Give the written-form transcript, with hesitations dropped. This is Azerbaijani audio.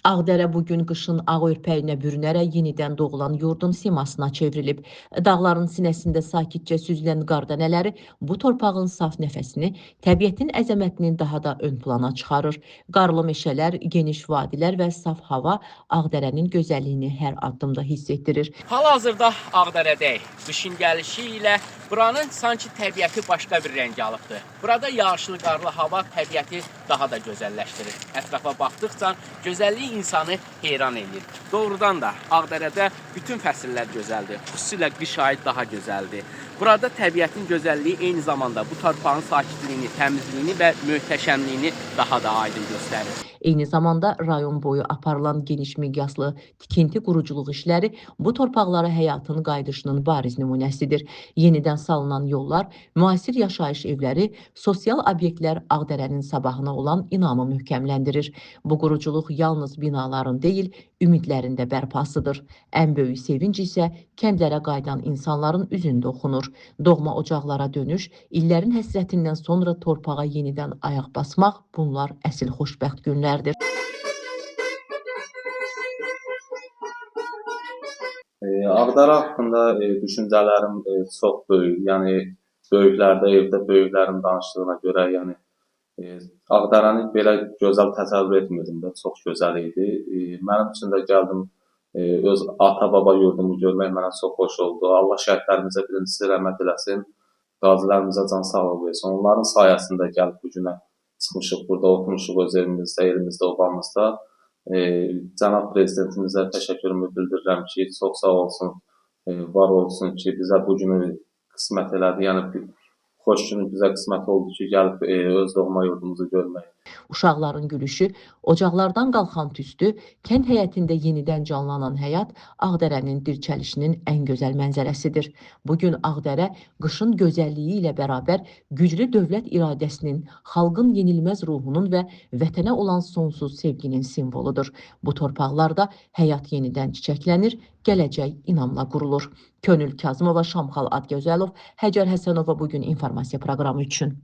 Ağdərə bugün qışın ağ örpəyinə bürünərək yenidən doğulan yurdun simasına çevrilib. Dağların sinəsində sakitcə süzülən qar dənələri bu torpağın saf nəfəsini, təbiətin əzəmətini daha da ön plana çıxarır. Qarlı meşələr, geniş vadilər və saf hava Ağdərənin gözəlliyini hər addımda hiss etdirir. Hal-hazırda Ağdərədəyik. Qışın gəlişi ilə buranın sanki təbiəti başqa bir rəng alıbdır. Burada yağışlı, qarlı hava təbiəti daha da gözəlləşdirir. Ətrafa baxdıqca gözəlliyi insanı heyran edir. Doğrudan da Ağdərədə bütün fəsillər gözəldir. Xüsusilə qış ayı daha gözəldir. Burada təbiətin gözəlliyi eyni zamanda bu torpağın sakitliyini, təmizliyini və möhtəşəmliyini daha da aydın göstərir. Eyni zamanda rayon boyu aparılan geniş miqyaslı tikinti quruculuq işləri bu torpaqlara həyatın qayıdışının bariz nümunəsidir. Yenidən salınan yollar, müasir yaşayış evləri, sosial obyektlər Ağdərənin sabahına olan inamı möhkəmləndirir. Bu quruculuq yalnız binaların deyil, ümidlərin də bərpasıdır. Ən böyük sevinc isə kəndlərə qayıdan insanların üzündə oxunur. Doğma ocaqlara dönüş, illərin həsrətindən sonra torpağa yenidən ayaq basmaq, bunlar əsl xoşbəxt günlərdir. Ağdərə haqqında düşüncələrim çox böyük. Yəni böyüklərdə, evdə böyüklərin danışdığına görə, Ağdərəni belə gözəl təsəvvür etmirdim də, çox gözəl idi. Mənim üçün də gəldim öz ata-baba yurdumu görmək mənə çox xoş oldu. Allah şəhidlərimizə birincisi rəhmət eləsin, qazilərimizə can sağlığı versin. Onların sayəsində gəlib bu günə çıxmışıq, burada oturmuşuq öz evimizdə, elimizdə, obamızda. Cənab Prezidentimizə təşəkkürümü bildirirəm ki, çox sağ olsun, var olsun ki, bizə bu günü qismət elədi. Yəni xoş günü bizə qismət oldu ki, gəlib öz doğma yurdumuzu görmək. Uşaqların gülüşü, ocaqlardan qalxan tüstü, kənd həyətində yenidən canlanan həyat Ağdərənin dirçəlişinin ən gözəl mənzərəsidir. Bugün Ağdərə qışın gözəlliyi ilə bərabər güclü dövlət iradəsinin, xalqın yenilməz ruhunun və vətənə olan sonsuz sevginin simvoludur. Bu torpaqlarda həyat yenidən çiçəklənir, gələcək inamla qurulur. Könül Kazımova, Şamxal Adgözəlov, Həcər Həsənova bugün informasiya proqramı üçün.